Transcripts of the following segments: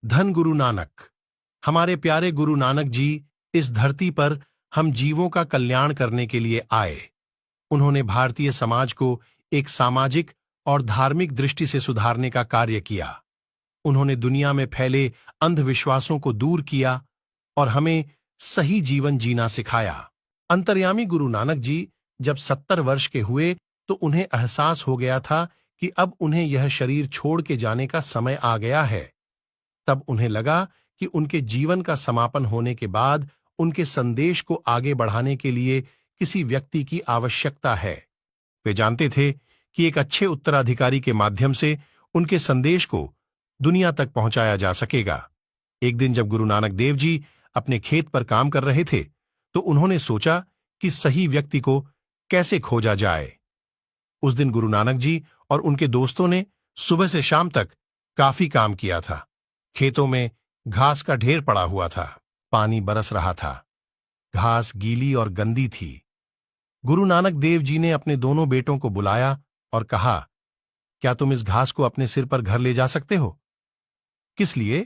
धन गुरु नानक। हमारे प्यारे गुरु नानक जी इस धरती पर हम जीवों का कल्याण करने के लिए आए। उन्होंने भारतीय समाज को एक सामाजिक और धार्मिक दृष्टि से सुधारने का कार्य किया। उन्होंने दुनिया में फैले अंधविश्वासों को दूर किया और हमें सही जीवन जीना सिखाया। अंतर्यामी गुरु नानक जी जब 70 वर्ष के हुए तो उन्हें एहसास हो गया था कि अब उन्हें यह शरीर छोड़ के जाने का समय आ गया है। तब उन्हें लगा कि उनके जीवन का समापन होने के बाद उनके संदेश को आगे बढ़ाने के लिए किसी व्यक्ति की आवश्यकता है। वे जानते थे कि एक अच्छे उत्तराधिकारी के माध्यम से उनके संदेश को दुनिया तक पहुंचाया जा सकेगा। एक दिन जब गुरु नानक देव जी अपने खेत पर काम कर रहे थे तो उन्होंने सोचा कि सही व्यक्ति को कैसे खोजा जाए। उस दिन गुरु नानक जी और उनके दोस्तों ने सुबह से शाम तक काफी काम किया था। खेतों में घास का ढेर पड़ा हुआ था, पानी बरस रहा था, घास गीली और गंदी थी। गुरु नानक देव जी ने अपने दोनों बेटों को बुलाया और कहा, क्या तुम इस घास को अपने सिर पर घर ले जा सकते हो? किस लिए?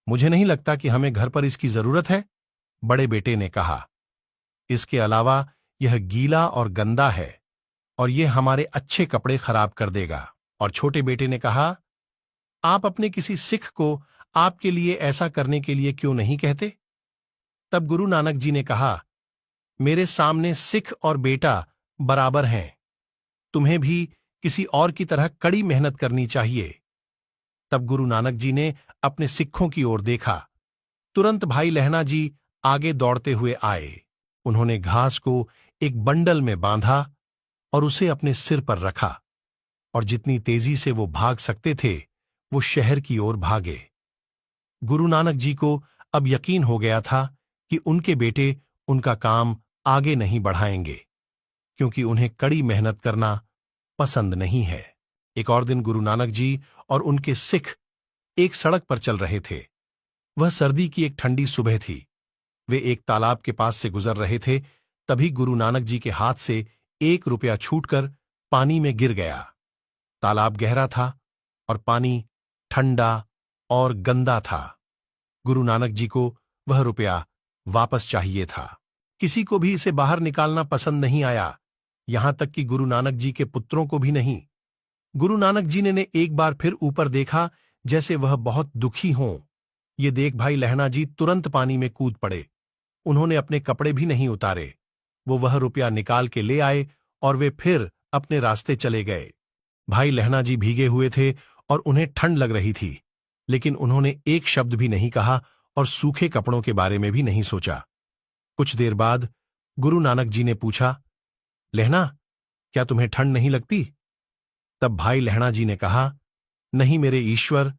मुझे नहीं लगता कि हमें घर पर इसकी जरूरत है, बड़े बेटे ने कहा। इसके अलावा यह गीला और गंदा है और यह हमारे अच्छे कपड़े खराब कर देगा। और छोटे बेटे ने कहा, आप अपने किसी सिख को आपके लिए ऐसा करने के लिए क्यों नहीं कहते? तब गुरु नानक जी ने कहा, मेरे सामने सिख और बेटा बराबर हैं। तुम्हें भी किसी और की तरह कड़ी मेहनत करनी चाहिए। तब गुरु नानक जी ने अपने सिखों की ओर देखा। तुरंत भाई लहना जी आगे दौड़ते हुए आए। उन्होंने घास को एक बंडल में बांधा और उसे अपने सिर पर रखा और जितनी तेजी से वो भाग सकते थे वो शहर की ओर भागे। गुरु नानक जी को अब यकीन हो गया था कि उनके बेटे उनका काम आगे नहीं बढ़ाएंगे, क्योंकि उन्हें कड़ी मेहनत करना पसंद नहीं है। एक और दिन गुरु नानक जी और उनके सिख एक सड़क पर चल रहे थे। वह सर्दी की एक ठंडी सुबह थी। वे एक तालाब के पास से गुजर रहे थे, तभी गुरु नानक जी के हाथ से 1 रुपया छूटकर पानी में गिर गया। तालाब गहरा था और पानी ठंडा और गंदा था। गुरु नानक जी को वह रुपया वापस चाहिए था। किसी को भी इसे बाहर निकालना पसंद नहीं आया, यहां तक कि गुरु नानक जी के पुत्रों को भी नहीं। गुरु नानक जी ने एक बार फिर ऊपर देखा, जैसे वह बहुत दुखी हों। ये देख भाई लहना जी तुरंत पानी में कूद पड़े। उन्होंने अपने कपड़े भी नहीं उतारे। वो वह रुपया निकाल के ले आए और वे फिर अपने रास्ते चले गए। भाई लहना जी भीगे हुए थे और उन्हें ठंड लग रही थी, लेकिन उन्होंने एक शब्द भी नहीं कहा और सूखे कपड़ों के बारे में भी नहीं सोचा। कुछ देर बाद गुरु नानक जी ने पूछा, लहना, क्या तुम्हें ठंड नहीं लगती? तब भाई लहना जी ने कहा, नहीं मेरे ईश्वर,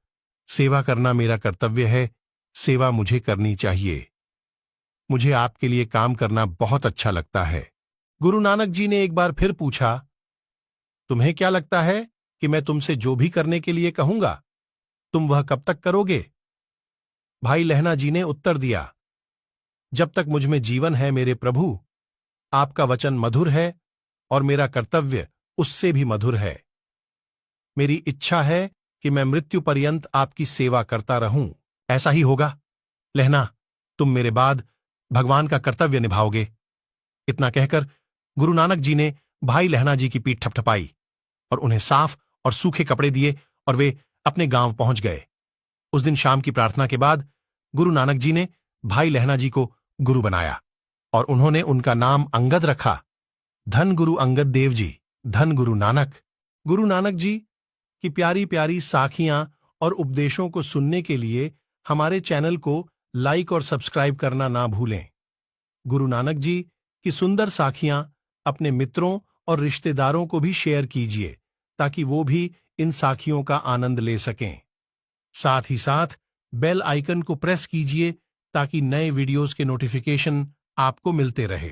सेवा करना मेरा कर्तव्य है, सेवा मुझे करनी चाहिए। मुझे आपके लिए काम करना बहुत अच्छा लगता है। गुरु नानक जी ने एक बार फिर पूछा, तुम्हें क्या लगता है कि मैं तुमसे जो भी करने के लिए कहूंगा तुम वह कब तक करोगे? भाई लहना जी ने उत्तर दिया, जब तक मुझ में जीवन है मेरे प्रभु, आपका वचन मधुर है और मेरा कर्तव्य उससे भी मधुर है। मेरी इच्छा है कि मैं मृत्यु पर्यंत आपकी सेवा करता रहूं। ऐसा ही होगा लहना, तुम मेरे बाद भगवान का कर्तव्य निभाओगे। इतना कहकर गुरु नानक जी ने भाई लहना जी की पीठ थपथपाई और उन्हें साफ और सूखे कपड़े दिए और वे अपने गांव पहुंच गए। उस दिन शाम की प्रार्थना के बाद गुरु नानक जी ने भाई लहना जी को गुरु बनाया और उन्होंने उनका नाम अंगद रखा। धन गुरु अंगद देव जी, धन गुरु नानक। गुरु नानक जी की प्यारी प्यारी साखियां और उपदेशों को सुनने के लिए हमारे चैनल को लाइक और सब्सक्राइब करना ना भूलें। गुरु नानक जी की सुंदर साखियां अपने मित्रों और रिश्तेदारों को भी शेयर कीजिए, ताकि वो भी इन साखियों का आनंद ले सकें। साथ ही साथ बेल आइकन को प्रेस कीजिए ताकि नए वीडियोस के नोटिफिकेशन आपको मिलते रहे।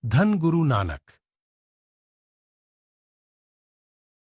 धन गुरु नानक।